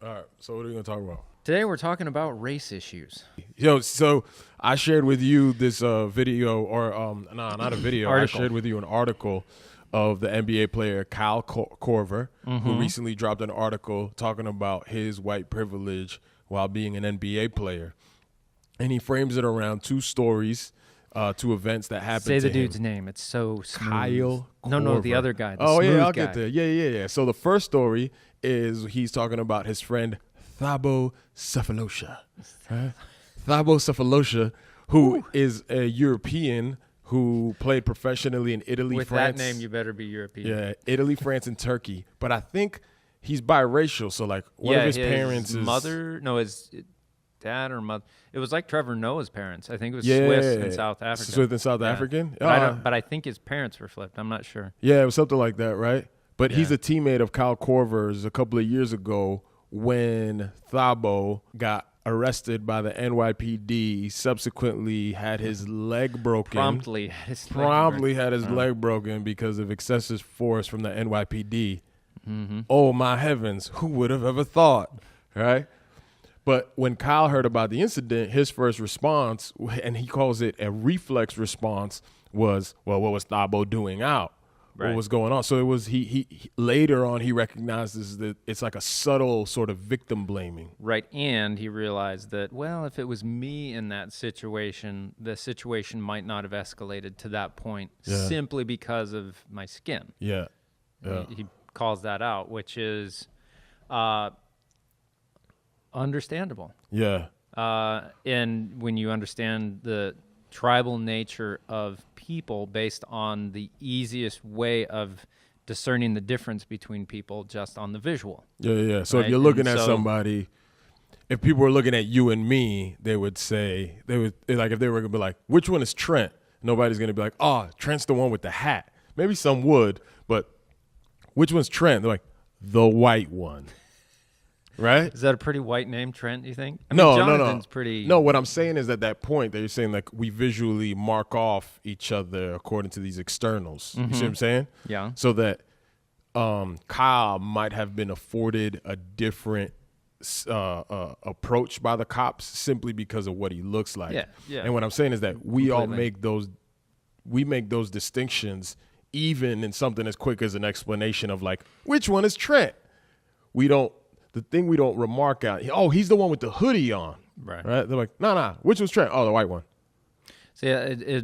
All right. So what are we gonna talk about? Today we're talking about race issues. So I shared with you this video, or not a video. Article. I shared with you an article of the NBA player Kyle Korver, who recently dropped an article talking about his white privilege while being an NBA player, and he frames it around two stories, two events that happened. Say to the dude's him. name. It's so smooth. Kyle No, the Korver. other guy. The Oh yeah, smooth I'll guy. get there. Yeah. So the first story is he's talking about his friend Thabo Cephalosha. Right? Thabo Cephalosha, who is a European who played professionally in Italy, With France. that name, you better be European. Yeah, Italy, France, and Turkey. But I think he's biracial. So like one of his parents is his dad or mother. It was like Trevor Noah's parents. I think it was Yeah, Swiss and South Africa. Swiss and South Yeah. African. But I think his parents were flipped. I'm not sure. Yeah, it was something like that, right? But he's Yeah. a teammate of Kyle Korver's a couple of years ago when Thabo got arrested by the NYPD, subsequently had his leg broken. Promptly Had his leg broken because of excessive force from the NYPD. Mm-hmm. Oh, my heavens. Who would have ever thought, right? But when Kyle heard about the incident, his first response, and he calls it a reflex response, was, well, what was Thabo doing out? Right. What was going on? So it was he later on he recognizes that it's like a subtle sort of victim blaming. Right, and he realized that, well, if it was me in that situation, the situation might not have escalated to that point simply because of my skin. Yeah. He calls that out, which is understandable. Yeah. And when you understand the tribal nature of people based on the easiest way of discerning the difference between people just on the visual. Yeah. So if Right, you're looking and at so- somebody, if people were looking at you and me, they would say, like, if they were going to be like, which one is Trent? Nobody's going to be like, oh, Trent's the one with the hat. Maybe some would, but which one's Trent? They're like, the white one. Right? Is that a pretty white name, Trent, do you think? I No. Jonathan's pretty... No, what I'm saying is at that point that you're saying, like, we visually mark off each other according to these externals. You see what I'm saying? Yeah. So that Kyle might have been afforded a different approach by the cops simply because of what he looks like. Yeah. And what I'm saying is that we all Completely. make those distinctions even in something as quick as an explanation of, like, which one is Trent? The thing we don't remark out, oh, he's the one with the hoodie on. Right. They're like, no, which one's Trent? Oh, the white one. So yeah,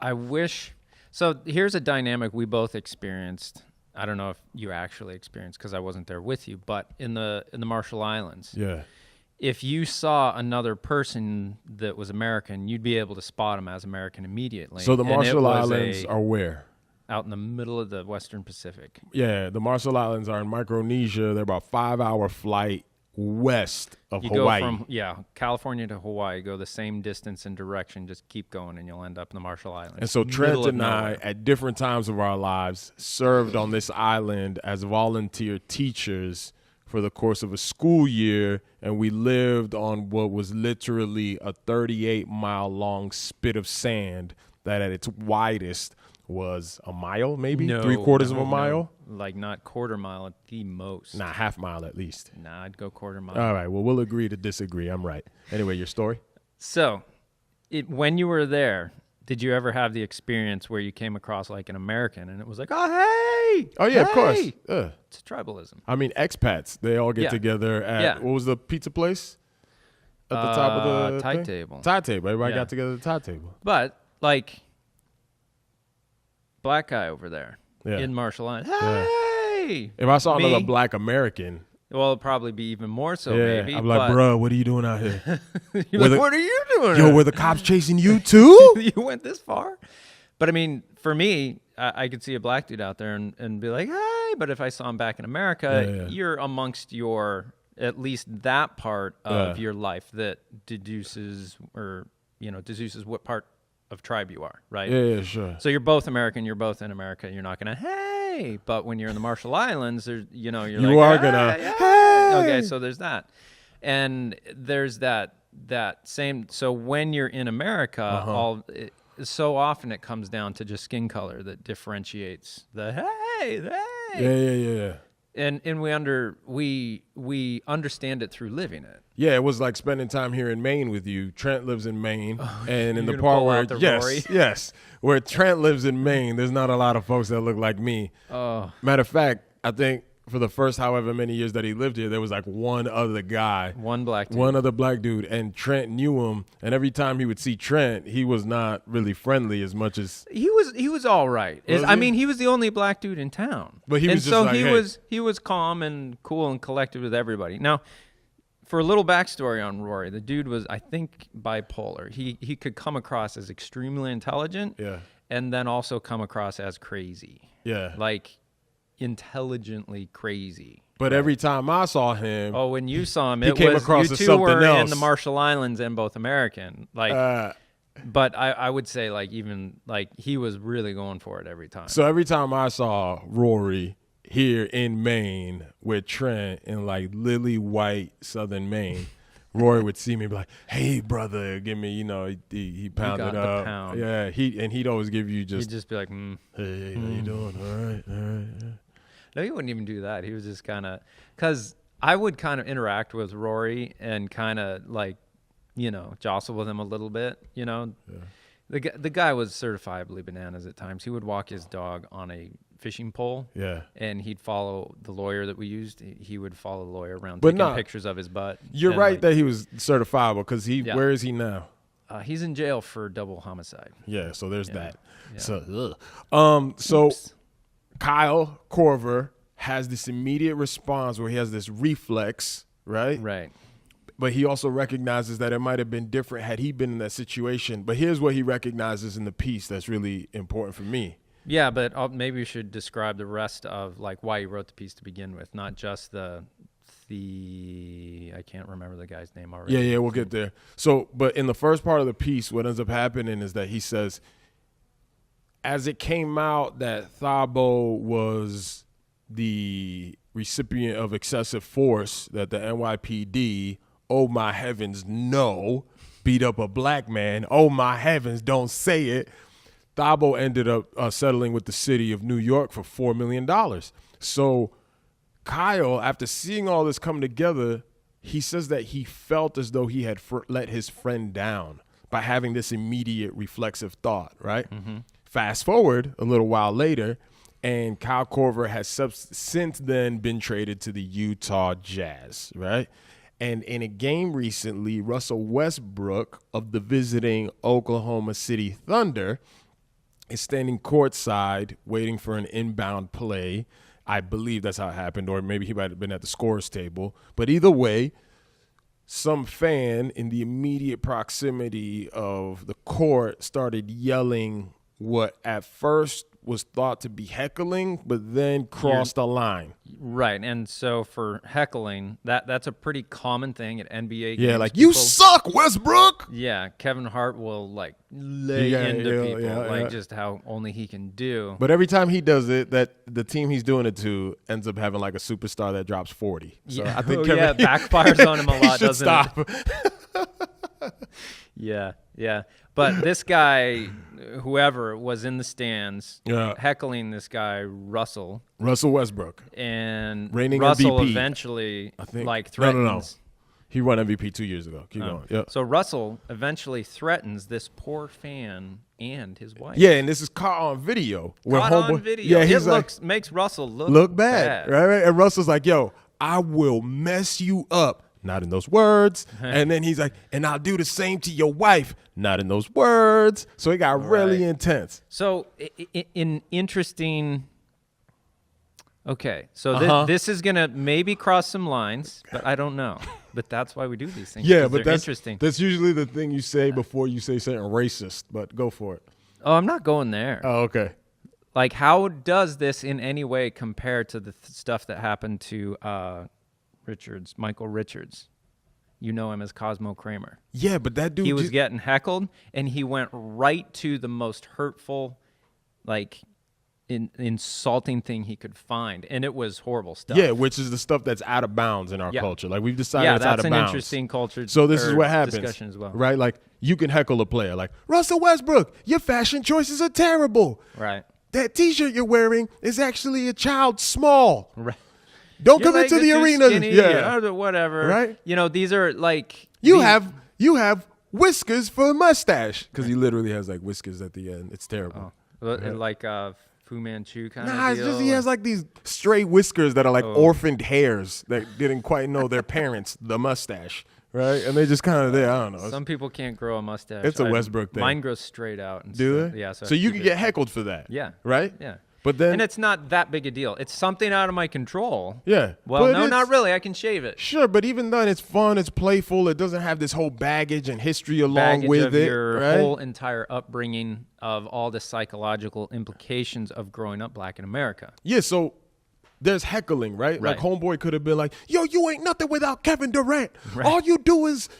I wish... So here's a dynamic we both experienced. I don't know if you actually experienced because I wasn't there with you, but in the Marshall Islands, Yeah. if you saw another person that was American, you'd be able to spot them as American immediately. So the And it Marshall was Islands are where? out in the middle of the Western Pacific. Yeah, the Marshall Islands are in Micronesia. They're about 5-hour flight west of You Hawaii. go from California to Hawaii, go the same distance and direction, just keep going, and you'll end up in the Marshall Islands. And so Trent Middle of and I, nowhere. at different times of our lives, served on this island as volunteer teachers for the course of a school year, and we lived on what was literally a 38-mile-long spit of sand that at its widest was a mile, maybe? No, 3/4 of a no, mile? Like not quarter mile at the most. Nah, half mile at least. Nah, I'd go quarter mile. All right, well, we'll agree to disagree. I'm right. Anyway, your story? So, when you were there, did you ever have the experience where you came across like an American and it was like, oh, hey! Oh, yeah, of course. hey!" Yeah. It's tribalism. I mean, expats, they all get Yeah. together at, Yeah. what was the pizza place? At the top of the Tide thing? table. Tide table. Everybody Yeah. got together at the tide table. But, like, black guy over there Yeah. in Marshall Islands, Yeah. hey! If I saw Me? another black American, Well, it'd probably be even more so, yeah, maybe. I'm like, but bruh, what are you doing out here? you're were like, the- what are you doing? Yo, here?" were the cops chasing you too? You went this far? But I mean, for me, I could see a black dude out there and be like, hey, but if I saw him back in America, Yeah. you're amongst at least that part of Yeah. your life that deduces what part of tribe you are, right? Yeah, sure. So you're both American, you're both in America, you're not going to, hey, but when you're in the Marshall Islands, you're You like, are "Hey, gonna, hey." hey! Okay, so there's that. And there's that same, so when you're in America, so often it comes down to just skin color that differentiates the hey. Yeah. And we understand it through living it. Yeah, it was like spending time here in Maine with you. Trent lives in Maine, and in the gonna part pull where out the Rory? yes, where Trent lives in Maine, there's not a lot of folks that look like me. Oh, Matter of fact, I think for the first however many years that he lived here, there was like one other guy, one black dude. one other black dude, and Trent knew him. And every time he would see Trent, he was not really friendly as much as He was all right. I mean, he was the only black dude in town. But he was and just so like, hey. he was calm and cool and collected with everybody. Now, for a little backstory on Rory, the dude was, I think, bipolar. He could come across as extremely intelligent, Yeah. and then also come across as crazy. Yeah. Like intelligently crazy. But every time I saw him, Oh, when you saw him, He it came was across you as two something were in else. the Marshall Islands and both American. Like, but I would say like even like he was really going for it every time. so every time I saw Rory here in Maine with Trent in like lily white southern Maine, Rory would see me and be like, "Hey, brother, give me," he pounded got the up. pound. Yeah, he'd always give you He'd just, just be like, "Hey, how you doing? All right, all right." Yeah. No, he wouldn't even do that. He was just kind of, because I would kind of interact with Rory and kind of like, jostle with him a little bit. Yeah. The guy was certifiably bananas at times. He would walk his dog on a fishing pole. Yeah. And he'd follow the lawyer that we used. He would follow the lawyer around, But taking pictures of his butt. You're And, right like, that he was certifiable because Yeah. where is he now? he's in jail for double homicide. Yeah, so there's Yeah. that. Yeah. So Oops. Kyle Korver has this immediate response where he has this reflex, right? Right. But he also recognizes that it might have been different had he been in that situation. But here's what he recognizes in the piece that's really important for me. Yeah, but maybe we should describe the rest of like why you wrote the piece to begin with, not just the I can't remember the guy's name already. Yeah, we'll get there. So, but in the first part of the piece, what ends up happening is that he says, as it came out that Thabo was the recipient of excessive force, that the NYPD, oh my heavens, no, beat up a black man, oh my heavens, don't say it. Thabo ended up settling with the city of New York for $4 million. So Kyle, after seeing all this come together, he says that he felt as though he had let his friend down by having this immediate reflexive thought, right? Mm-hmm. Fast forward a little while later, and Kyle Korver has since then been traded to the Utah Jazz, right? And in a game recently, Russell Westbrook of the visiting Oklahoma City Thunder is standing courtside waiting for an inbound play. I believe that's how it happened, or maybe he might have been at the scorer's table. But either way, some fan in the immediate proximity of the court started yelling what at first was thought to be heckling, but then crossed a line. Right, and so for heckling, that's a pretty common thing at NBA games. Yeah, like, you suck, Westbrook! Yeah, Kevin Hart will, like, lay into people, just how only he can do. But every time he does it, that the team he's doing it to ends up having, like, a superstar that drops 40. So yeah, I think it backfires on him a lot, doesn't stop. it? Yeah. But this guy, whoever was in the stands, heckling this guy, Russell Westbrook. And reigning Russell MVP. Eventually, I think, threatens. No. He won MVP 2 years ago. Keep going. Yep. So Russell eventually threatens this poor fan and his wife. Yeah, and this is caught on video. On video. Yeah, he's makes Russell look bad. Right? And Russell's like, yo, I will mess you up. Not in those words. And then he's like, and I'll do the same to your wife. Not in those words. So it got really intense. So in interesting. Okay, so this is gonna maybe cross some lines, but I don't know. But that's why we do these things. Yeah, but that's interesting. That's usually the thing you say before you say something racist. But go for it. Oh, I'm not going there. Oh, okay. Like, how does this in any way compare to the stuff that happened to Michael Richards? You know him as Cosmo Kramer. Yeah, but that dude... He was getting heckled, and he went right to the most hurtful, like, insulting thing he could find, and it was horrible stuff. Yeah, which is the stuff that's out of bounds in our culture. Like, we've decided it's out of bounds. Yeah, that's an interesting culture. So this is what happens, discussion as well. Right? Like, you can heckle a player. Like, Russell Westbrook, your fashion choices are terrible. Right. That T-shirt you're wearing is actually a child small. Right. Don't You're come into the too arena. skinny, Yeah. whatever. Right? You know, these are like You these- have whiskers for a mustache because he literally has like whiskers at the end. It's terrible. like Fu Manchu kind of Nah, it's deal. just he has like these stray whiskers that are like Oh. orphaned hairs that didn't quite know their parents, the mustache, right? And they just kind of there. I don't know. Some people can't grow a mustache. It's a Westbrook thing. Mine grows straight out. And Do stuff. they? Yeah. So you can get heckled for that. Yeah. Right? Yeah. But then And it's not that big a deal. It's something out of my control. yeah. Well, But no, it's- not really. I can shave it. Sure, but even then, it's fun. It's playful. It doesn't have this whole baggage and history along Baggage with of it. your right? whole entire upbringing of all the psychological implications of growing up black in America. Yeah, so there's heckling, right? Like Right. homeboy could have been like, "Yo, you ain't nothing without Kevin Durant. Right. All you do is,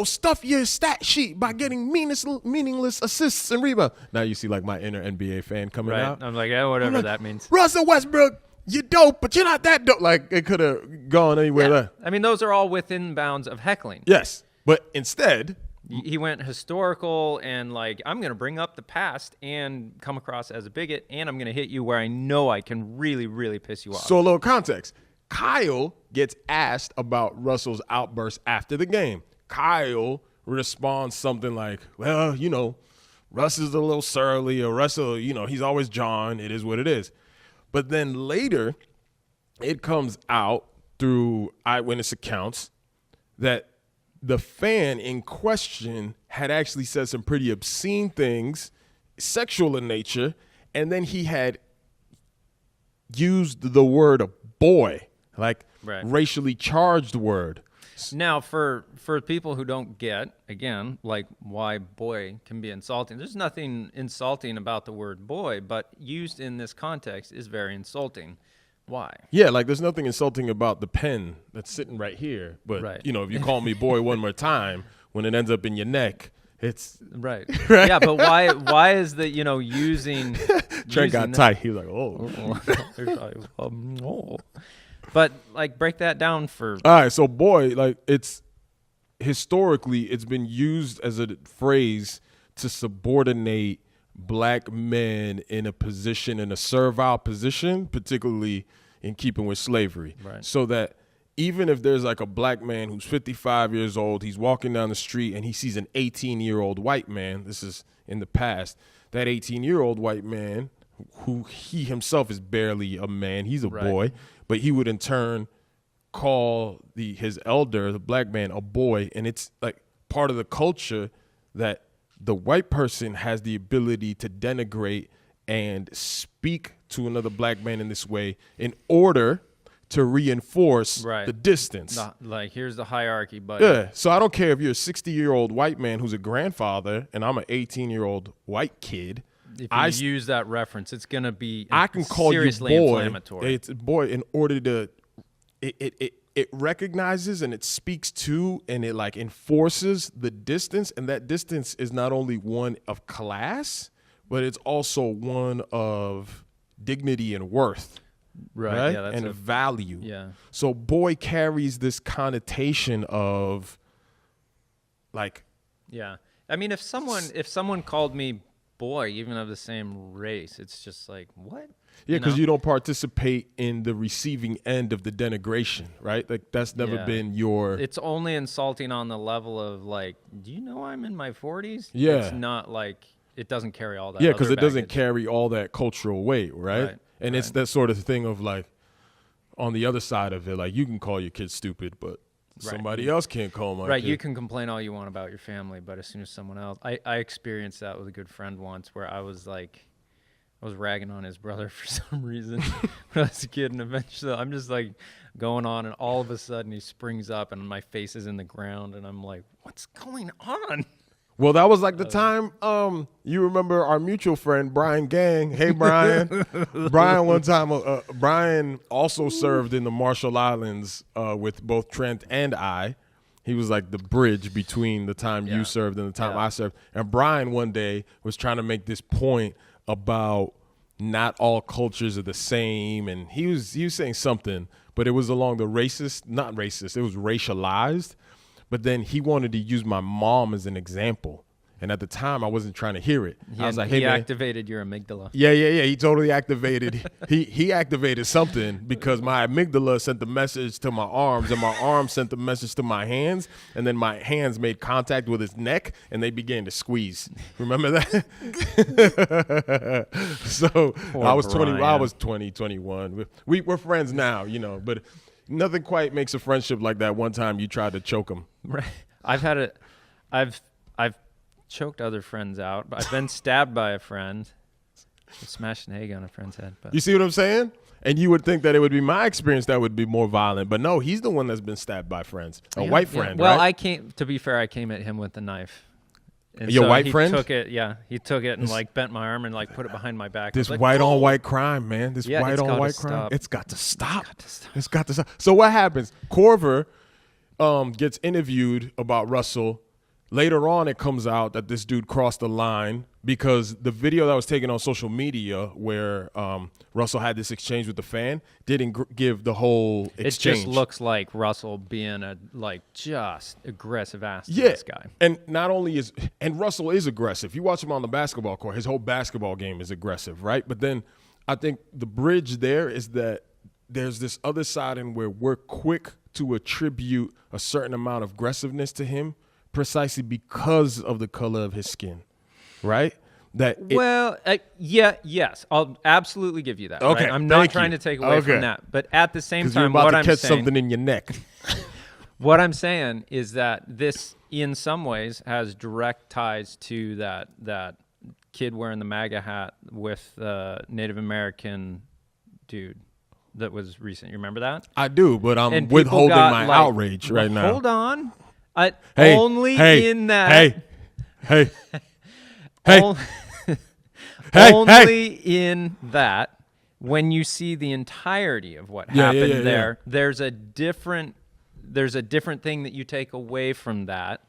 stuff your stat sheet by getting meaningless assists and rebounds." Now you see like my inner NBA fan coming Right. out. I'm like, yeah, whatever like, that means. Russell Westbrook, you dope, but you're not that dope. Like it could have gone anywhere there. I mean, those are all within bounds of heckling. Yes, but instead, He went historical and like, I'm going to bring up the past and come across as a bigot, and I'm going to hit you where I know I can really, really piss you off. so a little context. Kyle gets asked about Russell's outburst after the game. Kyle responds something like, well, Russ is a little surly, or Russell, he's always John. It is what it is. But then later, it comes out through eyewitness accounts that the fan in question had actually said some pretty obscene things, sexual in nature, and then he had used the word boy, like Right. racially charged word. Now, for people who don't get, again, like why boy can be insulting, there's nothing insulting about the word boy, but used in this context is very insulting. Why? Yeah, like there's nothing insulting about the pen that's sitting right here. But, Right. if you call me boy one more time, when it ends up in your neck, it's Right. Yeah, but why is the, using Trent got using tight. He was like, oh. that- But like break that down for All right, so boy, like historically it's been used as a phrase to subordinate black men in a servile position, particularly in keeping with slavery. Right. So that even if there's like a black man who's 55 years old, he's walking down the street and he sees an 18-year-old white man, this is in the past, that 18-year-old white man, who he himself is barely a man, he's a Right. boy, but he would in turn call his elder, the black man, a boy. And it's like part of the culture that the white person has the ability to denigrate and speak to another black man in this way in order to reinforce Right. the distance. like here's the hierarchy, buddy. Yeah. So I don't care if you're a 60-year-old white man who's a grandfather and I'm an 18-year-old white kid. If you use that reference, it's going to be I can call you seriously boy. inflammatory. It's boy in order to it recognizes and it speaks to and it like enforces the distance, and that distance is not only one of class, but it's also one of dignity and worth. Right? Yeah, that's and value. Yeah. So boy carries this connotation of like Yeah. I mean, if someone called me boy, even of the same race, it's just like, what? yeah, because know? you don't participate in the receiving end of the denigration, right? Like that's never Yeah. been your It's only insulting on the level of like, do you know I'm in my 40s? Yeah. It's not like it doesn't carry all that. yeah, because other it doesn't baggage. carry all that cultural weight, right? Right, And it's right. that sort of thing of like on the other side of it, like you can call your kid stupid, but Right. somebody else can't call my Right, kid. you can complain all you want about your family, but as soon as someone else, I experienced that with a good friend once, where I was ragging on his brother for some reason when I was a kid, and eventually I'm just like going on, and all of a sudden he springs up, and my face is in the ground, and I'm like, what's going on? Well, that was like the time, you remember our mutual friend, Brian Gang. Hey, Brian. Brian, one time, Brian also served in the Marshall Islands with both Trent and I. He was like the bridge between the time Yeah. you served and the time Yeah. I served. And Brian one day was trying to make this point about not all cultures are the same. And he was saying something, but it was along the not racist, it was racialized. But then he wanted to use my mom as an example. And at the time, I wasn't trying to hear it. I was like, hey, he man. activated your amygdala. Yeah. He totally activated. he activated something because my amygdala sent the message to my arms, and my arms sent the message to my hands, and then my hands made contact with his neck, and they began to squeeze. Remember that? So I was 20. I was 20, 21. We're friends now, you know, but nothing quite makes a friendship like that one time you tried to choke him. Right. I've choked other friends out. I've been stabbed by a friend. I smashed an egg on a friend's head. But. You see what I'm saying? And you would think that it would be my experience that would be more violent, but no, he's the one that's been stabbed by friends, a white friend. Well, right? to be fair, I came at him with a knife. And Your so white he friend? Took it, he took it and like bent my arm and like put it behind my back. This like, white on white crime, man. This Yeah, white it's on white gotta crime. stop. It's got to stop. It's got to stop. So what happens? Korver gets interviewed about Russell. Later on, it comes out that this dude crossed the line because the video that was taken on social media where Russell had this exchange with the fan didn't give the whole exchange. It just looks like Russell being a just aggressive ass to this guy. And not only and Russell is aggressive. You watch him on the basketball court, his whole basketball game is aggressive, right? But then I think the bridge there is that there's this other side in where we're quick to attribute a certain amount of aggressiveness to him precisely because of the color of his skin, right? Yes, I'll absolutely give you that. Okay, right? I'm not trying to take away from that, but at the same time, you're about what to I'm catch saying, something in your neck. what I'm saying is that this, in some ways, has direct ties to that kid wearing the MAGA hat with Native American dude that was recent. You remember that? I do, but I'm And withholding people got, my outrage right now. Hold on. Hey, only hey, in that. Hey. Only in that, when you see the entirety of what happened there, there's a different thing that you take away from that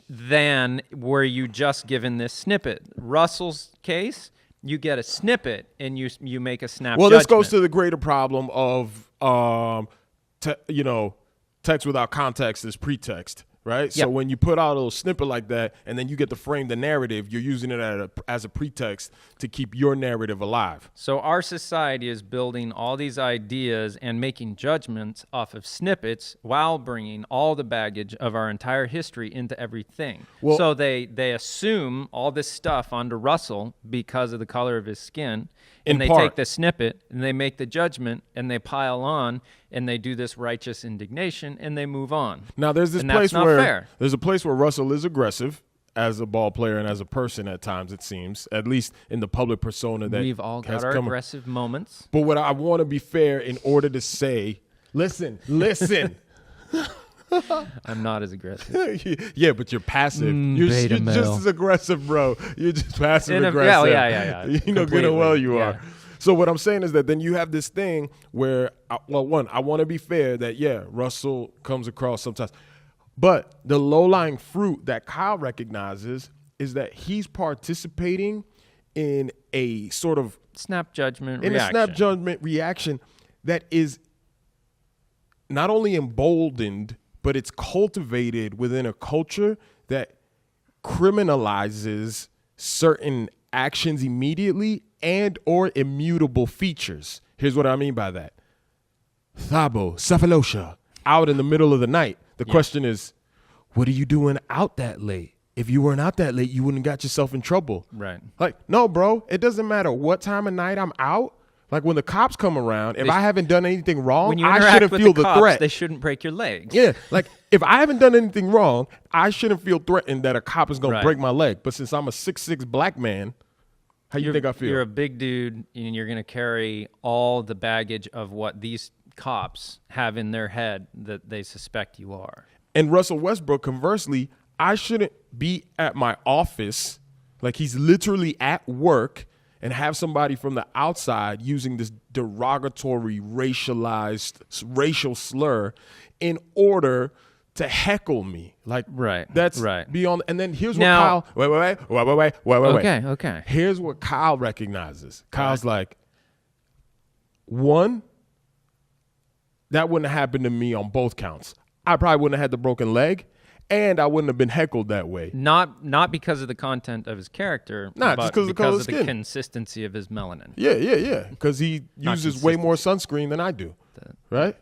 than where you just given this snippet. Russell's case, you get a snippet and you make a snap. Well, judgment. this goes to the greater problem of text without context is pretext. Right? Yep. So when you put out a little snippet like that and then you get to frame the narrative, you're using it as a pretext to keep your narrative alive. So our society is building all these ideas and making judgments off of snippets while bringing all the baggage of our entire history into everything. Well, so they assume all this stuff onto Russell because of the color of his skin, and they take the snippet and they make the judgment and they pile on and they do this righteous indignation and they move on. Now there's this place where there's a place where Russell is aggressive as a ball player and as a person at times, it seems, at least in the public persona that we've all got our aggressive moments. But what I want to be fair in order to say, listen. I'm not as aggressive. Yeah, but you're passive. You're just as aggressive, bro. You're just passive aggressive. Yeah. You know good and well you are. So what I'm saying is that then you have this thing where, I want to be fair that, Russell comes across sometimes. But the low-lying fruit that Kyle recognizes is that he's participating in a sort of snap judgment reaction that is not only emboldened, but it's cultivated within a culture that criminalizes certain actions immediately and or immutable features. Here's what I mean by that. Thabo, Cephalosha, out in the middle of the night. The question is, what are you doing out that late? If you weren't out that late, you wouldn't got yourself in trouble. Right. Like, no, bro, it doesn't matter what time of night I'm out. Like when the cops come around, if I haven't done anything wrong, I shouldn't feel the threat. They shouldn't break your legs. Yeah, like if I haven't done anything wrong, I shouldn't feel threatened that a cop is going to break my leg. But since I'm a 6'6" black man, how you think I feel? You're a big dude, and you're going to carry all the baggage of what these cops have in their head that they suspect you are. And Russell Westbrook, conversely, I shouldn't be at my office, like he's literally at work, and have somebody from the outside using this derogatory racialized racial slur in order to heckle me. Like, that's beyond. And then here's what Kyle, wait. Okay. Here's what Kyle recognizes. Kyle's like, one, that wouldn't have happened to me on both counts. I probably wouldn't have had the broken leg. and I wouldn't have been heckled that way. Not because of the content of his character, Not but just because of the color of the skin. consistency of his melanin. Yeah. Because he uses way more sunscreen than I do, right?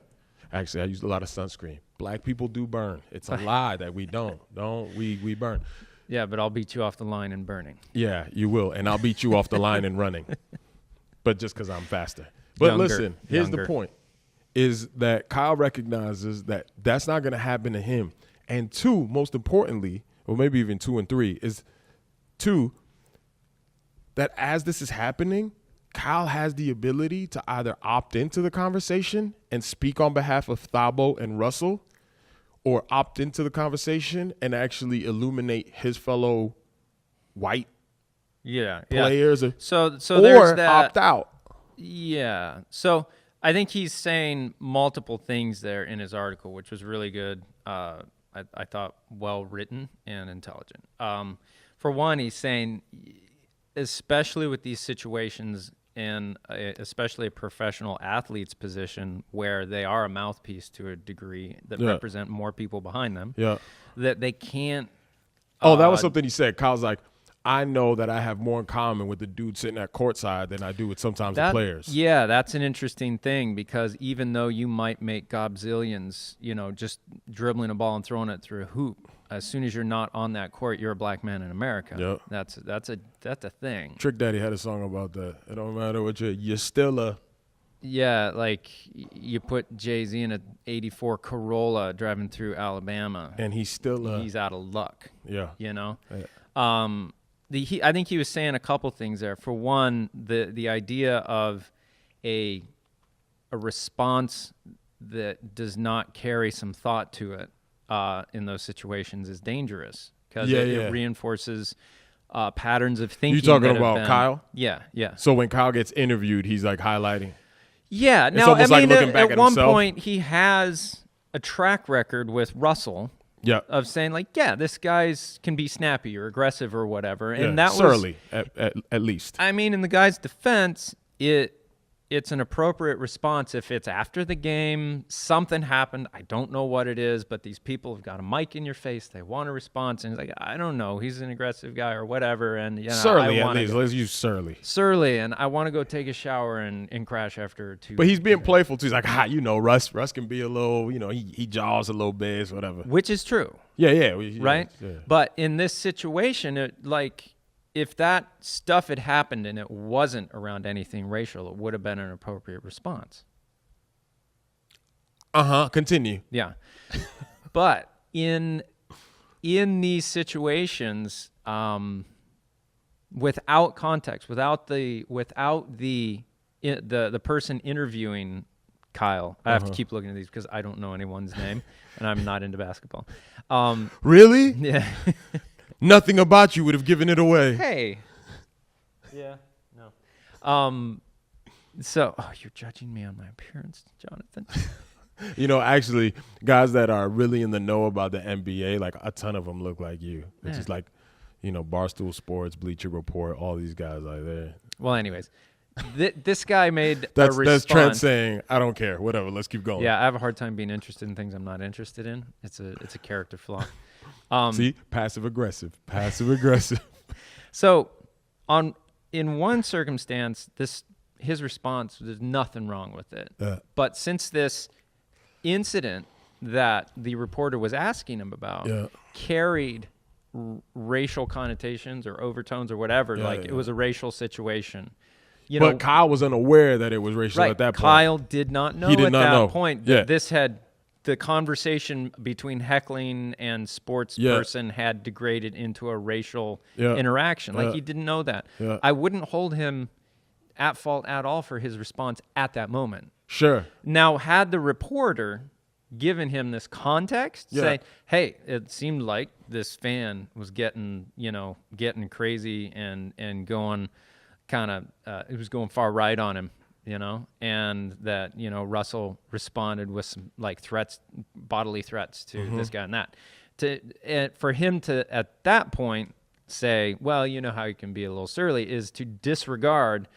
Actually, I use a lot of sunscreen. Black people do burn. It's a lie that we don't. We burn. Yeah, but I'll beat you off the line in burning. Yeah, you will, and I'll beat you off the line in running, but just because I'm faster. But listen, here's the point, is that Kyle recognizes that that's not going to happen to him. And two, most importantly, or maybe even 2 and 3, is that as this is happening, Kyle has the ability to either opt into the conversation and speak on behalf of Thabo and Russell, or opt into the conversation and actually illuminate his fellow white players. So or there's that. Opt out. Yeah. So I think he's saying multiple things there in his article, which was really good. I thought well written and intelligent. For one, he's saying, especially with these situations, and especially a professional athlete's position where they are a mouthpiece to a degree that represent more people behind them, that they can't. That was something he said. Kyle's like, I know that I have more in common with the dude sitting at courtside than I do with sometimes the players. Yeah, that's an interesting thing, because even though you might make gobzillions, just dribbling a ball and throwing it through a hoop, as soon as you're not on that court, you're a black man in America. Yep. That's a thing. Trick Daddy had a song about that. It don't matter what you're still a. Yeah, like you put Jay-Z in a '84 Corolla driving through Alabama, and he's out of luck. Yeah. Yeah. I think he was saying a couple things there. For one, the idea of a response that does not carry some thought to it in those situations is dangerous, because it reinforces patterns of thinking. You talking about Kyle? Yeah. So when Kyle gets interviewed, he's like highlighting. Yeah. It's almost like looking back at one himself. point he has a track record with Russell. Yeah. Of saying this guy's can be snappy or aggressive or whatever, and that surly at least. I mean, in the guy's defense, it's an appropriate response if it's after the game, something happened, I don't know what it is, but these people have got a mic in your face, they want a response, and he's like, I don't know, he's an aggressive guy or whatever, and surly at least. Let's use surly, and I want to go take a shower and crash after 2. But he's being playful too. He's like, Russ can be a little, he jaws a little bit, whatever. Which is true. Yeah. Right? Yeah. But in this situation, if that stuff had happened and it wasn't around anything racial, it would have been an appropriate response. Continue. Yeah. But in these situations, without context, without the person interviewing Kyle, I have to keep looking at these because I don't know anyone's name and I'm not into basketball. Really? Yeah. Nothing about you would have given it away. Hey. Yeah. No. So, you're judging me on my appearance, Johnathan. Actually, guys that are really in the know about the NBA, like a ton of them look like you. It's just like, Barstool Sports, Bleacher Report, all these guys like there. Well, anyways, this guy made a response. That's Trent saying, I don't care, whatever, let's keep going. Yeah, I have a hard time being interested in things I'm not interested in. It's a character flaw. See, passive aggressive. So, in one circumstance, his response, there's nothing wrong with it. But since this incident that the reporter was asking him about carried racial connotations or overtones or whatever, it was a racial situation. But Kyle was unaware that it was racial at that point. Kyle did not know at that point that this had. The conversation between heckling and sports person had degraded into a racial interaction. He didn't know that. Yeah. I wouldn't hold him at fault at all for his response at that moment. Sure. Now, had the reporter given him this context, saying, hey, it seemed like this fan was getting crazy and going kind of, it was going far right on him. And that, Russell responded with some threats, bodily threats to this guy and that. For him to, at that point, say, well, how you can be a little surly, is to disregard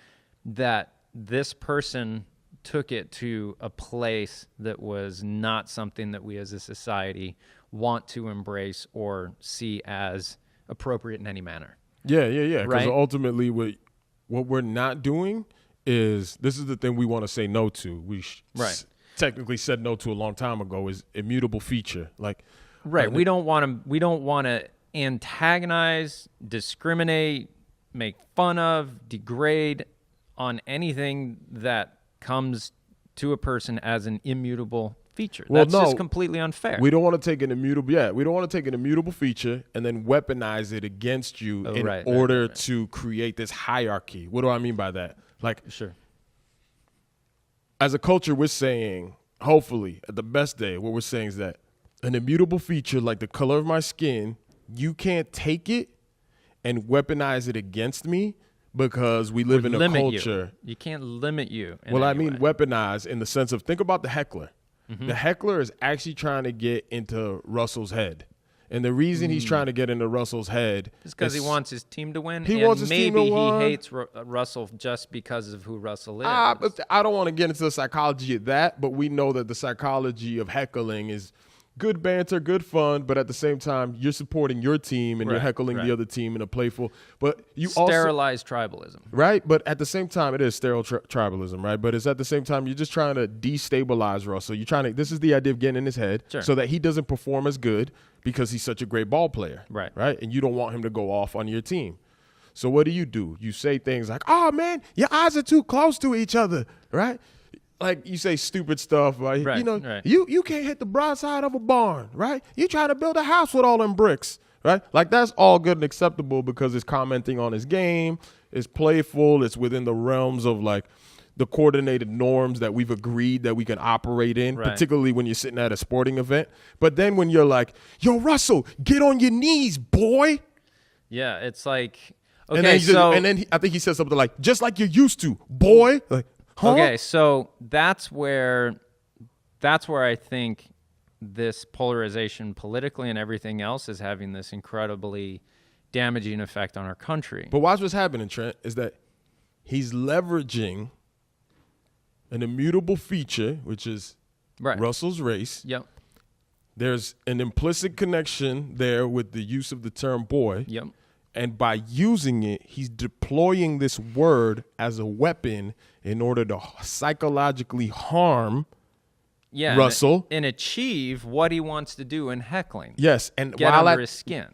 that this person took it to a place that was not something that we as a society want to embrace or see as appropriate in any manner. Yeah. Because Right? ultimately, what we're not doing is, this is the thing we want to say no to. We technically said no to a long time ago, is immutable feature. Like, right. We don't want to antagonize, discriminate, make fun of, degrade on anything that comes to a person as an immutable feature. That's just completely unfair. We don't want to take an immutable. Yeah, we don't want to take an immutable feature and then weaponize it against you in order to create this hierarchy. What do I mean by that? Like, sure. As a culture, we're saying, hopefully, at the best day, what we're saying is that an immutable feature like the color of my skin, you can't take it and weaponize it against me because we live in a culture. You can't limit you. Well, I mean weaponize in the sense of, think about the heckler. Mm-hmm. The heckler is actually trying to get into Russell's head. And the reason he's trying to get into Russell's head is because he wants his team to win. Maybe he hates Russell just because of who Russell is. But I don't want to get into the psychology of that, but we know that the psychology of heckling is good banter, good fun, but at the same time, you're supporting your team and you're heckling the other team in a playful. But you sterilize tribalism, right? But at the same time, it is sterile tribalism, right? But it's at the same time, you're just trying to destabilize Russell. You're trying to. This is the idea of getting in his head so that he doesn't perform as good because he's such a great ball player, right? And you don't want him to go off on your team. So what do? You say things like, "Oh man, your eyes are too close to each other," right? Like, you say stupid stuff, right? You know, you can't hit the broadside of a barn, right? You try to build a house with all them bricks, right? Like, that's all good and acceptable because it's commenting on his game, it's playful, it's within the realms of, like, the coordinated norms that we've agreed that we can operate in, particularly when you're sitting at a sporting event. But then when you're like, yo, Russell, get on your knees, boy. Yeah, it's like, okay, and then I think he said something like, just like you used to, boy. Like, huh? Okay, so that's where I think this polarization politically and everything else is having this incredibly damaging effect on our country. But watch what's happening, Trent, is that he's leveraging an immutable feature, which is Russell's race. Yep. There's an implicit connection there with the use of the term boy. Yep. And by using it, he's deploying this word as a weapon in order to psychologically harm Russell and achieve what he wants to do in heckling. Yes, and get under his skin.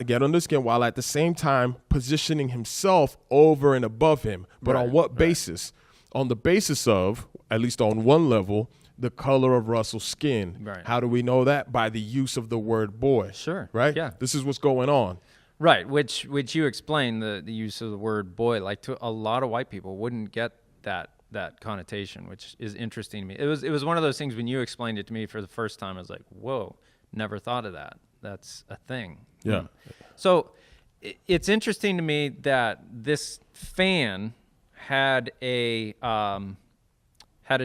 Get under his skin, while at the same time positioning himself over and above him. But on what basis? On the basis of, at least on one level, the color of Russell's skin. Right. How do we know that? By the use of the word boy. Sure. Right? Yeah. This is what's going on. Right, which you explain, the use of the word boy, like, to a lot of white people wouldn't get that connotation, which is interesting to me. It was one of those things when you explained it to me for the first time, I was like, whoa, never thought of that. That's a thing. Yeah. So it's interesting to me that this fan had a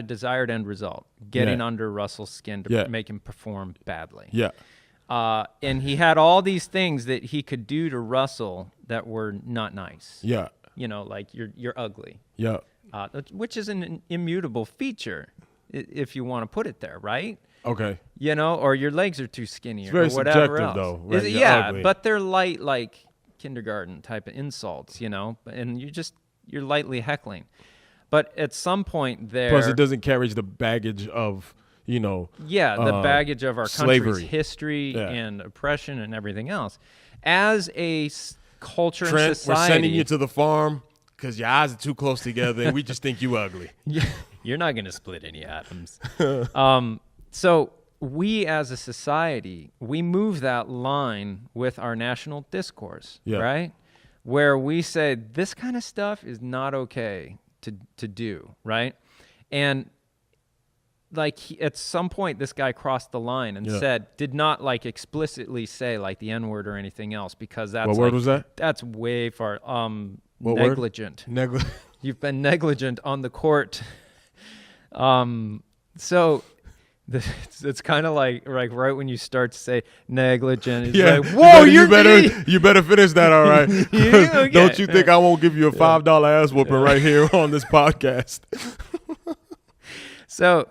desired end result, getting under Russell's skin to make him perform badly. Yeah. And he had all these things that he could do to Russell that were not nice. Yeah. You know, like, you're ugly. Yeah. Which is an immutable feature, if you want to put it there, right? Okay. You know, or your legs are too skinny, it's very or whatever subjective, else. Though. Right? Yeah, but they're light, like kindergarten type of insults, you know, and you're lightly heckling. But at some point there... Plus, it doesn't carry the baggage of, you know... Yeah, the baggage of our slavery. country's history and oppression and everything else. As a culture Trent, and society... we're sending you to the farm because your eyes are too close together and we just think you ugly. You're not going to split any atoms. So we as a society, we move that line with our national discourse, right? Where we say this kind of stuff is not okay to do, right? And like, at some point this guy crossed the line and did not like explicitly say like the N-word or anything else, because that's... What word was that? That's way far. What negligent. Word? You've been negligent on the court. So it's kind of like right when you start to say negligent, it's like, whoa, you better finish that, all right? Okay. Don't you think I won't give you a $5 ass whooping right here on this podcast? So,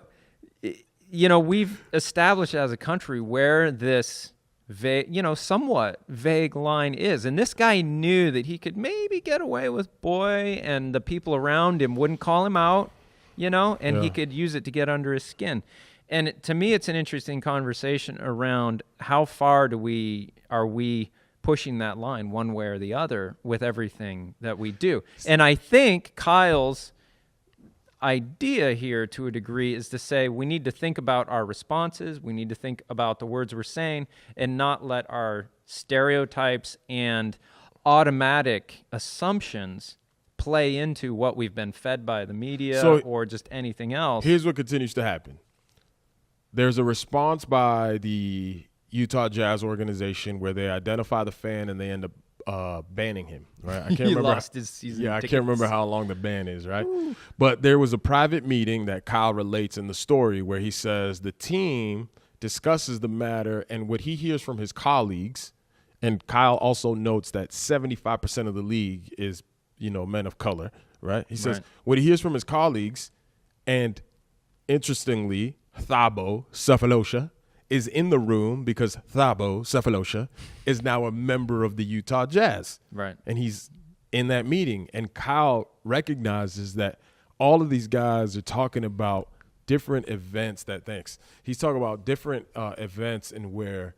we've established as a country where this vague, somewhat vague line is. And this guy knew that he could maybe get away with boy, and the people around him wouldn't call him out, and he could use it to get under his skin. And to me, it's an interesting conversation around how far are we pushing that line one way or the other with everything that we do. And I think Kyle's idea here to a degree is to say we need to think about our responses, we need to think about the words we're saying, and not let our stereotypes and automatic assumptions play into what we've been fed by the media or just anything else. Here's what continues to happen. There's a response by the Utah Jazz organization where they identify the fan and they end up banning him, right? I can't remember. Lost his season I tickets. can't remember how long the ban is, right? Ooh. But there was a private meeting that Kyle relates in the story where he says the team discusses the matter and what he hears from his colleagues, and Kyle also notes that 75% of the league is, men of color, right? He says what he hears from his colleagues, and interestingly, Thabo Sefolosha is in the room because Thabo Sefolosha is now a member of the Utah Jazz. Right. And he's in that meeting. And Kyle recognizes that all of these guys are talking about different events he's talking about different events and where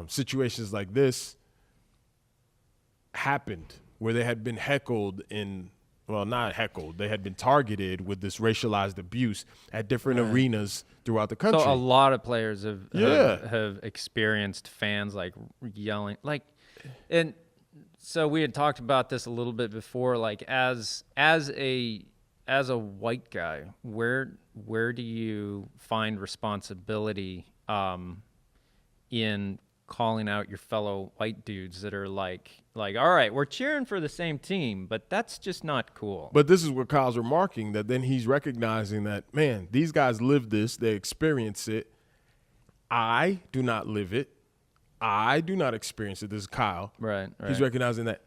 situations like this happened, where they had been heckled not heckled. They had been targeted with this racialized abuse at different arenas throughout the country. So a lot of players have experienced fans like yelling, and so we had talked about this a little bit before. Like as a white guy, where do you find responsibility in calling out your fellow white dudes that are like, all right, we're cheering for the same team, but that's just not cool. But this is what Kyle's remarking, that then he's recognizing that, man, these guys live this, they experience it. I do not live it. I do not experience it. This is Kyle. Right. He's recognizing that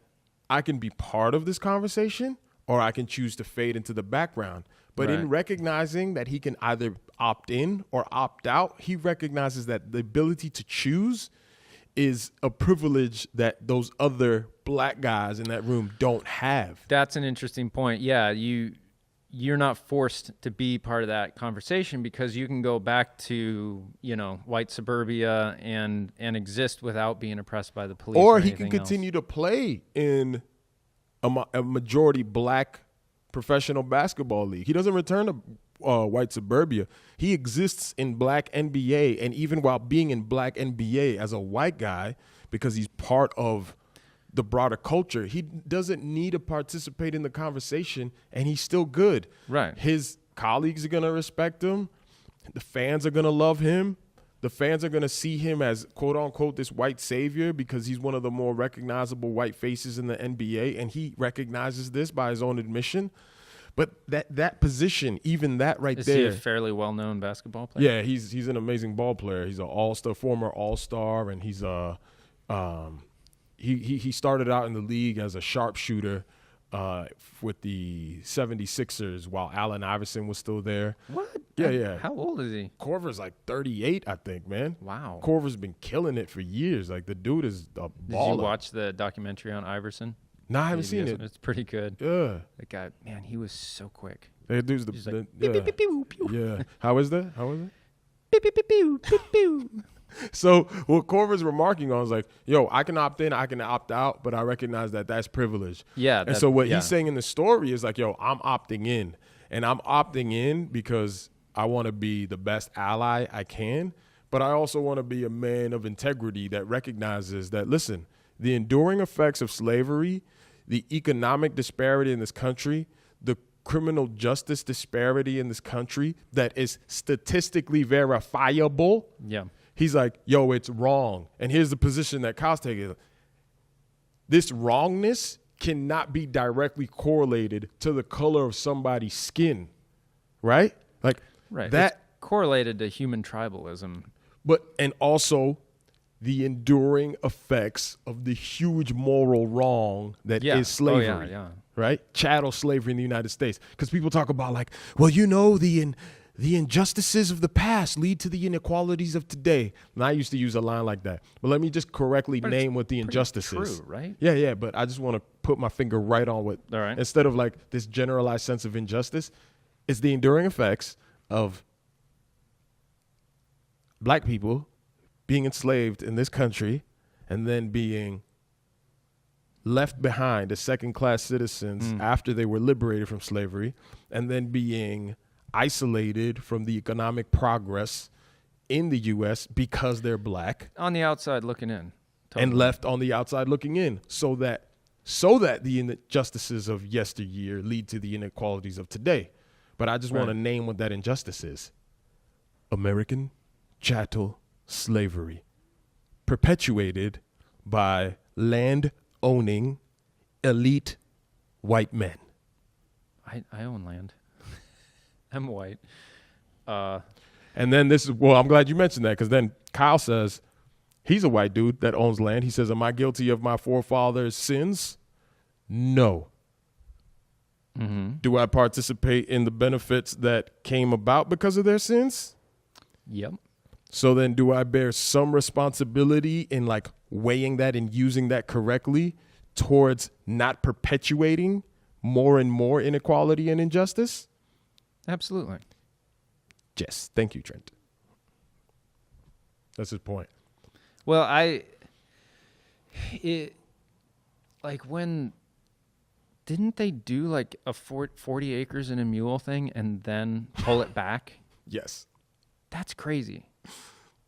I can be part of this conversation or I can choose to fade into the background. But in recognizing that he can either opt in or opt out, he recognizes that the ability to choose is a privilege that those other black guys in that room don't have. That's an interesting point. Yeah, you're not forced to be part of that conversation because you can go back to, white suburbia and exist without being oppressed by the police. Or he can continue to play in a majority black professional basketball league. He doesn't return to white suburbia. He exists in black NBA, and even while being in black NBA as a white guy, because he's part of the broader culture, he doesn't need to participate in the conversation, and he's still good. Right. His colleagues are going to respect him. The fans are going to love him. The fans are going to see him as, quote unquote, this white savior because he's one of the more recognizable white faces in the NBA, and he recognizes this by his own admission. But that position, even that right there. Is he a fairly well-known basketball player? Yeah, he's an amazing ball player. He's an all-star, former all-star, and he's he started out in the league as a sharpshooter with the 76ers while Allen Iverson was still there. What? Yeah. How old is he? Korver's like 38, I think, man. Wow. Korver's been killing it for years. Like, the dude is a baller. Did you watch the documentary on Iverson? No, I haven't seen it. It's pretty good. Yeah. That guy, man, he was so quick. That dude's yeah. How is that? Pew, pew, pew, pew, pew, pew. So what Korver's remarking on is like, yo, I can opt in, I can opt out, but I recognize that that's privilege. Yeah. And so what he's saying in the story is like, yo, I'm opting in. And I'm opting in because I want to be the best ally I can, but I also want to be a man of integrity that recognizes that, listen, the enduring effects of slavery, the economic disparity in this country, the criminal justice disparity in this country that is statistically verifiable. Yeah. He's like, yo, it's wrong. And here's the position that Kyle's taking. This wrongness cannot be directly correlated to the color of somebody's skin, right? Like that. It's correlated to human tribalism. And also the enduring effects of the huge moral wrong that is slavery, right? Chattel slavery in the United States. Because people talk about like, well, the the injustices of the past lead to the inequalities of today. And I used to use a line like that. But let me just correctly name what the injustice is. True, right? Yeah, but I just want to put my finger right on what, All right. instead of like this generalized sense of injustice, it's the enduring effects of black people being enslaved in this country and then being left behind as second-class citizens after they were liberated from slavery, and then being isolated from the economic progress in the U.S. because they're black. On the outside looking in. Totally. And left on the outside looking in, so that the injustices of yesteryear lead to the inequalities of today. But I just want to name what that injustice is. American chattel slavery, perpetuated by land-owning elite white men. I own land. I'm white. And then this is, well, I'm glad you mentioned that, because then Kyle says, he's a white dude that owns land. He says, am I guilty of my forefathers' sins? No. Mm-hmm. Do I participate in the benefits that came about because of their sins? Yep. So then do I bear some responsibility in like weighing that and using that correctly towards not perpetuating more and more inequality and injustice? Absolutely. Yes. Thank you, Trent. That's his point. Well, when didn't they do like a 40 acres and a mule thing and then pull it back? Yes. That's crazy.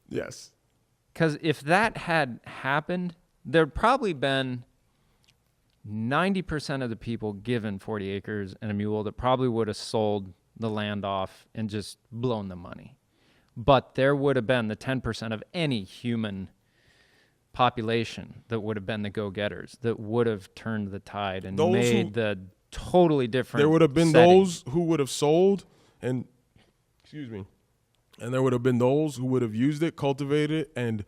Yes. Because if that had happened, there'd probably been 90% of the people given 40 acres and a mule that probably would have sold the land off and just blown the money. But there would have been the 10% of any human population that would have been the go-getters, that would have turned the tide and made the totally different There would have been setting. those who would have sold and, and there would have been those who would have used it, cultivated it, and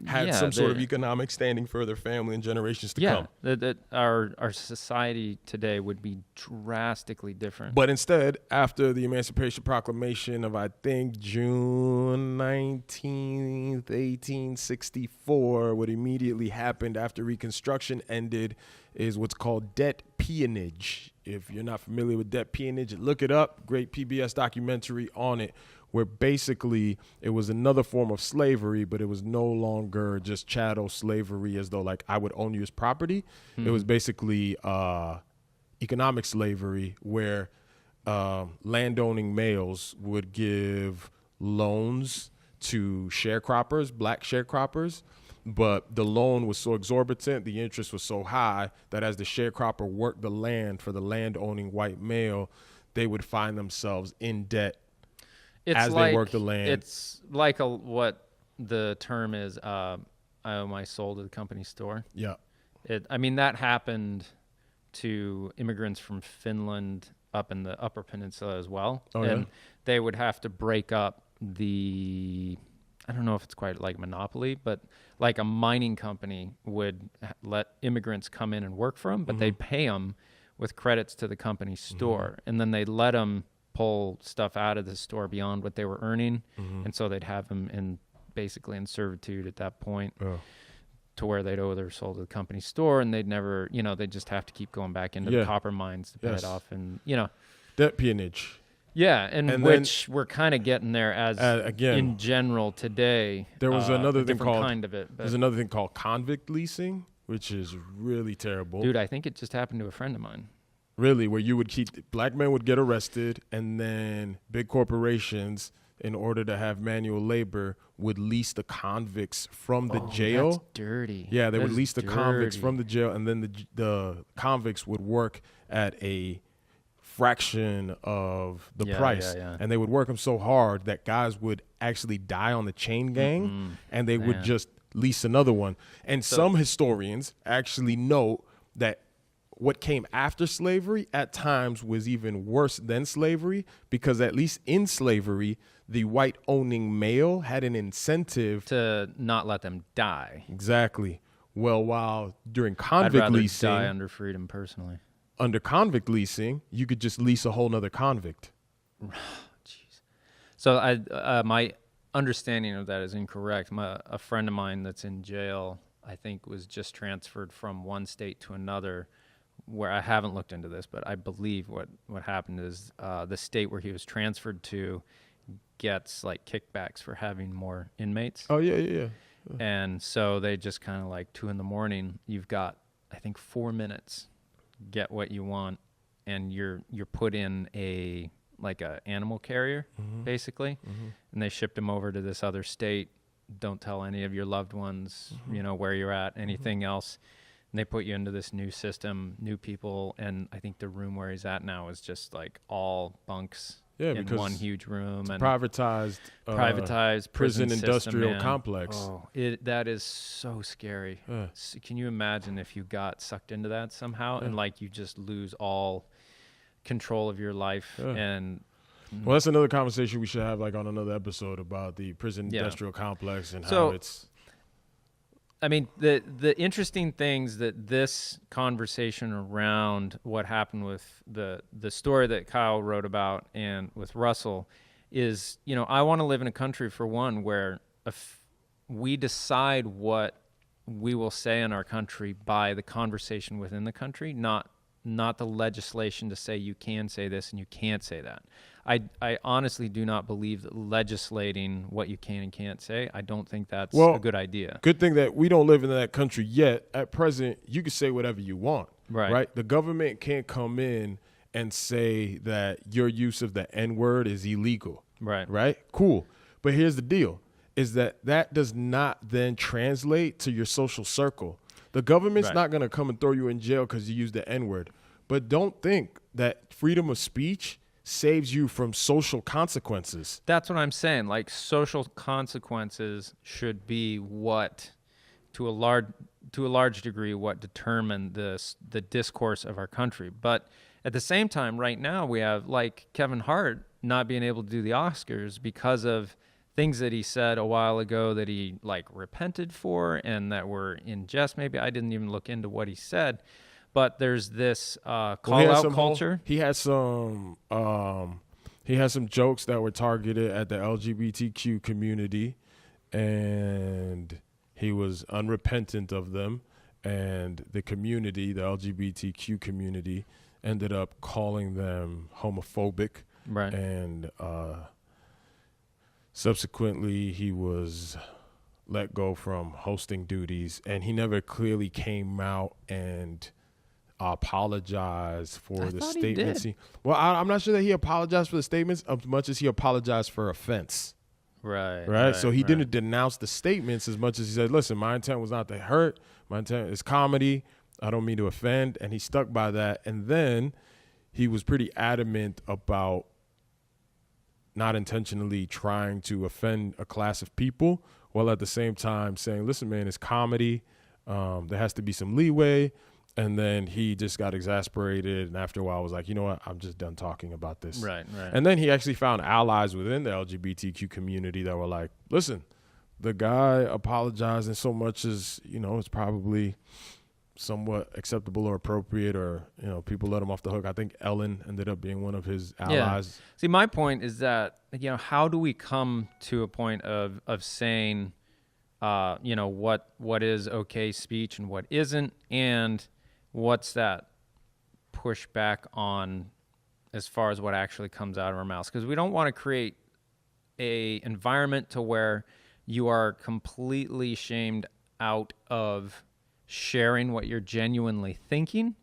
had some sort of economic standing for their family and generations to come. That our society today would be drastically different. But instead, after the Emancipation Proclamation of, I think, June 19th, 1864, what immediately happened after Reconstruction ended is what's called debt peonage. If you're not familiar with debt peonage, look it up. Great PBS documentary on it, where basically it was another form of slavery, but it was no longer just chattel slavery as though like I would own you as property. It was basically economic slavery, where landowning males would give loans to sharecroppers, black sharecroppers, but the loan was so exorbitant, the interest was so high that as the sharecropper worked the land for the landowning white male, they would find themselves in debt they work the land. It's like what the term is, I owe my soul to the company store. Yeah. That happened to immigrants from Finland up in the Upper Peninsula as well. Oh, and they would have to break up I don't know if it's quite like monopoly, but like a mining company would let immigrants come in and work for them, but they'd pay them with credits to the company store. And then they'd let them pull stuff out of the store beyond what they were earning, and so they'd have them basically in servitude at that point, to where they'd owe their soul to the company store, and they'd never, they'd just have to keep going back into the copper mines to pay it off, and debt peonage. Yeah, and which we're kind of getting there as again in general today. There was another thing called there's another thing called convict leasing, which is really terrible. Dude, I think it just happened to a friend of mine. Really, where you would black men would get arrested, and then big corporations, in order to have manual labor, would lease the convicts from the jail. That's dirty. Yeah, they would lease the dirty. convicts from the jail, and then the convicts would work at a fraction of the price. And they would work them so hard that guys would actually die on the chain gang, and they would just lease another one. And some historians actually note that what came after slavery at times was even worse than slavery, because at least in slavery, the white owning male had an incentive to not let them die. Exactly. Well, while during I'd convict rather leasing, die under freedom personally. Under convict leasing, you could just lease a whole nother convict. Jeez. So my understanding of that is incorrect. A friend of mine that's in jail, I think, was just transferred from one state to another, where I haven't looked into this, but I believe what happened is the state where he was transferred to gets like kickbacks for having more inmates. Oh, yeah. And so they just kind of like 2 a.m, you've got, I think, 4 minutes, get what you want. And you're put in a animal carrier, basically. And they shipped him over to this other state. Don't tell any of your loved ones, where you're at, anything else. And they put you into this new system, new people, and I think the room where he's at now is just like all bunks in one huge room. And privatized prison industrial system, complex. Oh, that is so scary. Can you imagine if you got sucked into that somehow and like you just lose all control of your life? And well, that's another conversation we should have like on another episode about the prison industrial complex and how it's. I mean, the interesting things that this conversation around what happened with the story that Kyle wrote about and with Russell is, I want to live in a country, for one, where if we decide what we will say in our country by the conversation within the country, not the legislation to say you can say this and you can't say that. I honestly do not believe that legislating what you can and can't say, I don't think that's a good idea. Good thing that we don't live in that country yet. At present, you can say whatever you want. Right? The government can't come in and say that your use of the N-word is illegal. Right? Cool. But here's the deal, is that does not then translate to your social circle. The government's not going to come and throw you in jail because you use the N-word. But don't think that freedom of speech saves you from social consequences. That's what I'm saying. Like, social consequences should be what, to a large degree, what determine the discourse of our country. But at the same time, right now, we have like Kevin Hart not being able to do the Oscars because of things that he said a while ago that he like repented for and that were in jest. Maybe I didn't even look into what he said. But there's this call-out culture. He had some jokes that were targeted at the LGBTQ community, and he was unrepentant of them. And the community, the LGBTQ community, ended up calling them homophobic. Right. And subsequently, he was let go from hosting duties, and he never clearly came out and apologize for the statements. Well, I'm not sure that he apologized for the statements as much as he apologized for offense. Right. So he didn't denounce the statements as much as he said, listen, my intent was not to hurt. My intent is comedy. I don't mean to offend. And he stuck by that. And then he was pretty adamant about not intentionally trying to offend a class of people, while at the same time saying, listen, man, it's comedy. There has to be some leeway. And then he just got exasperated, and after a while was like, you know what, I'm just done talking about this. Right. And then he actually found allies within the LGBTQ community that were like, listen, the guy apologized in so much as, it's probably somewhat acceptable or appropriate, or, people let him off the hook. I think Ellen ended up being one of his allies. Yeah. See, my point is that, how do we come to a point of saying, what is okay speech and what isn't, and what's that pushback on as far as what actually comes out of our mouths? Because we don't want to create a environment to where you are completely shamed out of sharing what you're genuinely thinking,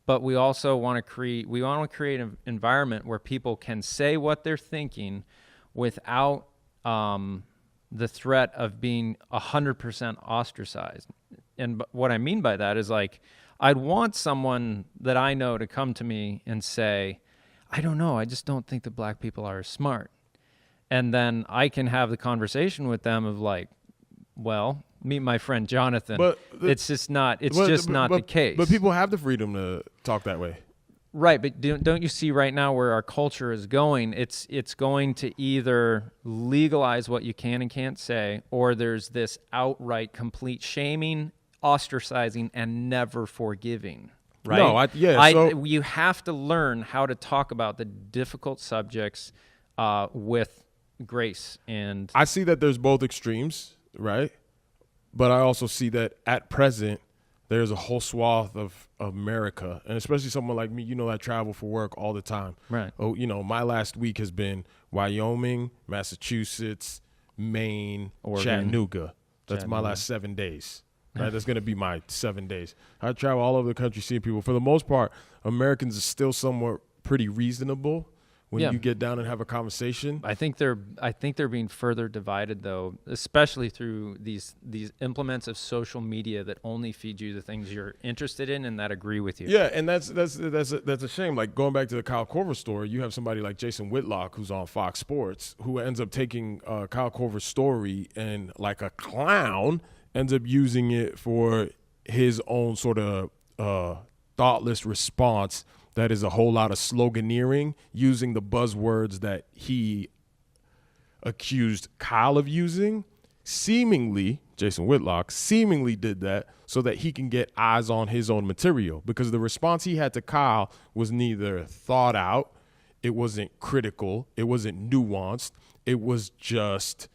but we also want to create an environment where people can say what they're thinking without the threat of being 100% ostracized. And what I mean by that is, like, I'd want someone that I know to come to me and say, I don't know, I just don't think that black people are as smart. And then I can have the conversation with them of like, well, meet my friend Johnathan. But it's just not the case. But people have the freedom to talk that way. Right, but don't you see right now where our culture is going? It's going to either legalize what you can and can't say, or there's this outright complete shaming, ostracizing, and never forgiving. Right? No, you have to learn how to talk about the difficult subjects with grace and I see that there's both extremes, right? But I also see that at present, there's a whole swath of America, and especially someone like me, I travel for work all the time. right. Oh, my last week has been Wyoming, Massachusetts, Maine, Oregon. Chattanooga. That's my last 7 days. Right? That's going to be my 7 days. I travel all over the country seeing people. For the most part, Americans are still somewhat pretty reasonable when you get down and have a conversation. I think they're being further divided, though, especially through these implements of social media that only feed you the things you're interested in and that agree with you. Yeah, and that's a shame. Like going back to the Kyle Korver story, you have somebody like Jason Whitlock who's on Fox Sports who ends up taking Kyle Korver's story and, like a clown, ends up using it for his own sort of thoughtless response that is a whole lot of sloganeering, using the buzzwords that he accused Kyle of using. Seemingly, Jason Whitlock seemingly did that so that he can get eyes on his own material, because the response he had to Kyle was neither thought out, it wasn't critical, it wasn't nuanced, it was just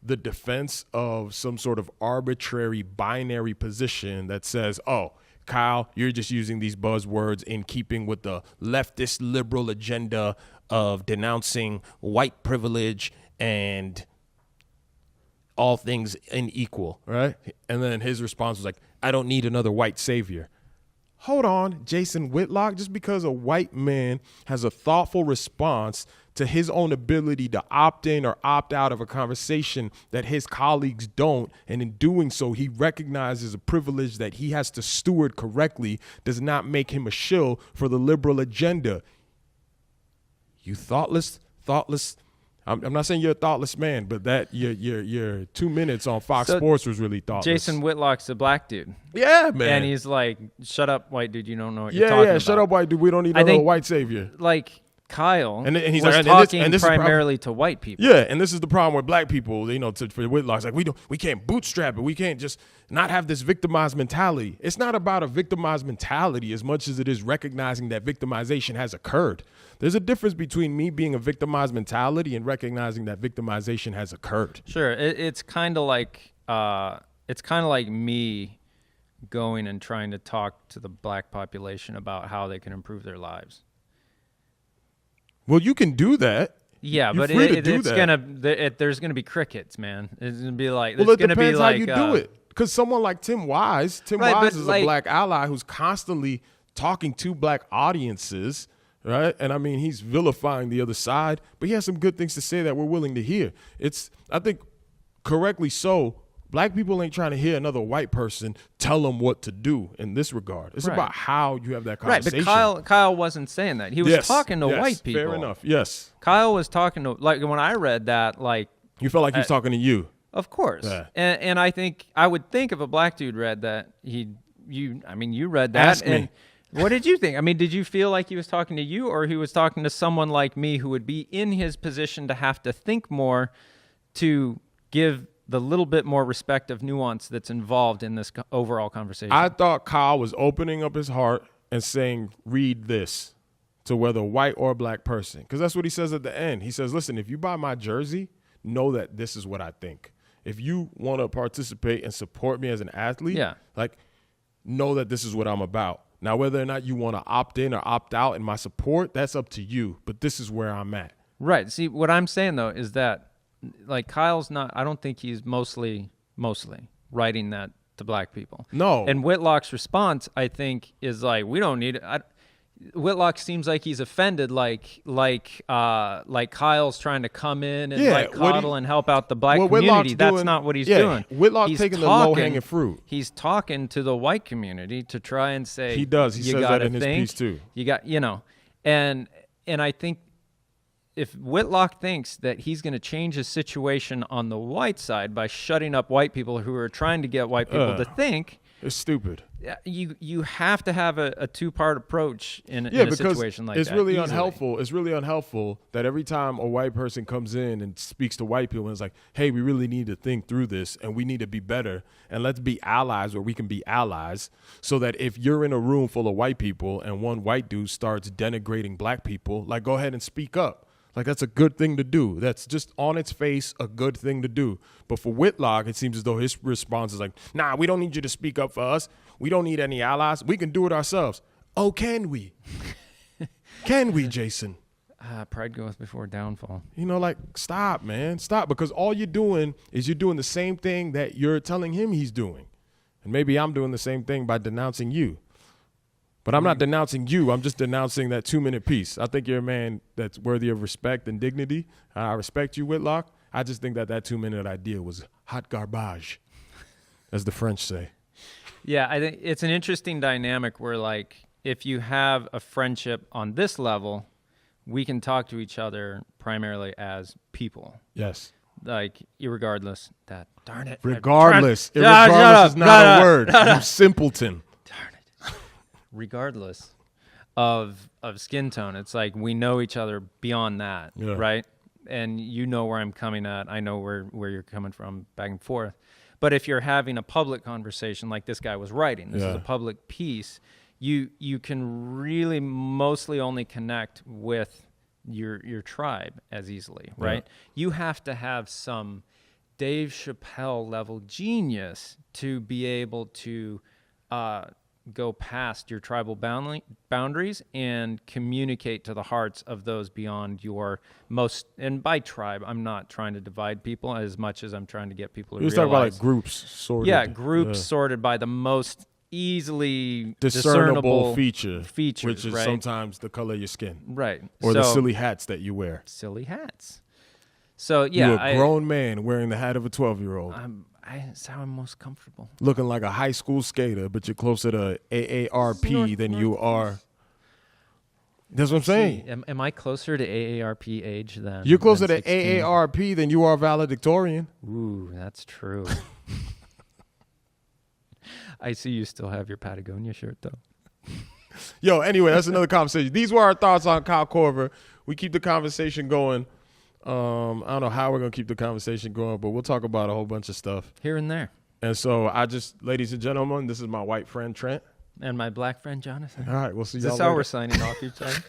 the defense of some sort of arbitrary binary position that says, oh, Kyle, you're just using these buzzwords in keeping with the leftist liberal agenda of denouncing white privilege and all things unequal, right? And then his response was like, I don't need another white savior. Hold on, Jason Whitlock, just because a white man has a thoughtful response to his own ability to opt in or opt out of a conversation that his colleagues don't, and in doing so, he recognizes a privilege that he has to steward correctly, does not make him a shill for the liberal agenda. You thoughtless. I'm not saying you're a thoughtless man, but that your 2 minutes on Fox Sports was really thoughtless. Jason Whitlock's a black dude. Yeah, man. And he's like, shut up, white dude, you don't know what you're talking about. Yeah, shut up, white dude. We don't need another white savior. Like, Kyle and he's was like, talking primarily to white people. Yeah, and this is the problem with black people, for Whitlock's like, we can't bootstrap it. We can't just not have this victimized mentality. It's not about a victimized mentality as much as it is recognizing that victimization has occurred. There's a difference between me being a victimized mentality and recognizing that victimization has occurred. Sure, it's kind of like me going and trying to talk to the black population about how they can improve their lives. Well, you can do that. Yeah, You're but there's gonna be crickets, man. It's gonna be like, well, it depends how you do it. Because someone like Tim Wise is a black ally who's constantly talking to black audiences, right? And I mean, he's vilifying the other side, but he has some good things to say that we're willing to hear. I think, correctly so, black people ain't trying to hear another white person tell them what to do in this regard. It's about how you have that conversation. Right, but Kyle wasn't saying that. He was talking to white people. Fair enough, yes. Kyle was talking to, like, when I read that, like... You felt like he was talking to you. Of course. Yeah. And I would think if a black dude read that, you read that. Ask me. What did you think? I mean, did you feel like he was talking to you, or he was talking to someone like me who would be in his position to have to think more to give the little bit more respect of nuance that's involved in this overall conversation? I thought Kyle was opening up his heart and saying, read this, to whether white or black person. Because that's what he says at the end. He says, listen, if you buy my jersey, know that this is what I think. If you want to participate and support me as an athlete, know that this is what I'm about. Now, whether or not you want to opt in or opt out in my support, that's up to you. But this is where I'm at. Right. See, what I'm saying, though, is that, like, Kyle's not, I don't think he's mostly writing that to black people. No. And Whitlock's response, I think, is like, we don't need it. Whitlock seems like he's offended, like Kyle's trying to come in and coddle and help out the black community. That's not what he's doing. Whitlock's taking the low-hanging fruit. He's talking to the white community to try and say, he does. He says that in his piece too. You got, and I think if Whitlock thinks that he's going to change his situation on the white side by shutting up white people who are trying to get white people to think, it's stupid. You have to have a two-part approach in a situation like that. It's really unhelpful. It's really unhelpful that every time a white person comes in and speaks to white people and is like, hey, we really need to think through this and we need to be better and let's be allies where we can be allies, so that if you're in a room full of white people and one white dude starts denigrating black people, like, go ahead and speak up. Like, that's a good thing to do. That's just on its face a good thing to do. But for Whitlock, it seems as though his response is like, nah, we don't need you to speak up for us. We don't need any allies. We can do it ourselves. Oh, can we? Can we, Jason? Pride goeth before downfall. You know, like, stop, man. Stop. Because all you're doing is you're doing the same thing that you're telling him he's doing. And maybe I'm doing the same thing by denouncing you. But I'm not denouncing you. I'm just denouncing that 2-minute piece. I think you're a man that's worthy of respect and dignity. I respect you, Whitlock. I just think that 2-minute idea was hot garbage, as the French say. Yeah, I think it's an interesting dynamic where, like, if you have a friendship on this level, we can talk to each other primarily as people. Yes. Like, irregardless that, darn it. Regardless. Irregardless is not a word. You simpleton. Darn it. Regardless of skin tone, it's like we know each other beyond that, right? And you know where I'm coming at. I know where you're coming from, back and forth. But if you're having a public conversation like this guy was writing, this is a public piece, you can really mostly only connect with your tribe as easily, right? You have to have some Dave Chappelle level genius to be able to go past your tribal boundaries and communicate to the hearts of those beyond your most. And by tribe, I'm not trying to divide people as much as I'm trying to get people to realize. You're talking about like groups sorted. Yeah, groups sorted by the most easily discernible features, which is right? Sometimes the color of your skin, right? Or the silly hats that you wear. Silly hats. So yeah, you're a grown man wearing the hat of a 12-year-old. That's how I'm most comfortable. Looking like a high school skater, but you're closer to AARP than you are. That's what I'm saying. Am I closer to AARP age than you're closer than to AARP than you are valedictorian? Ooh, that's true. I see you still have your Patagonia shirt, though. Yo, anyway, that's another conversation. These were our thoughts on Kyle Korver. We keep the conversation going. I don't know how we're going to keep the conversation going, but we'll talk about a whole bunch of stuff. Here and there. And so ladies and gentlemen, this is my white friend, Trent. And my black friend, Johnathan. All right, we'll see y'all later. Is this how we're signing off each other?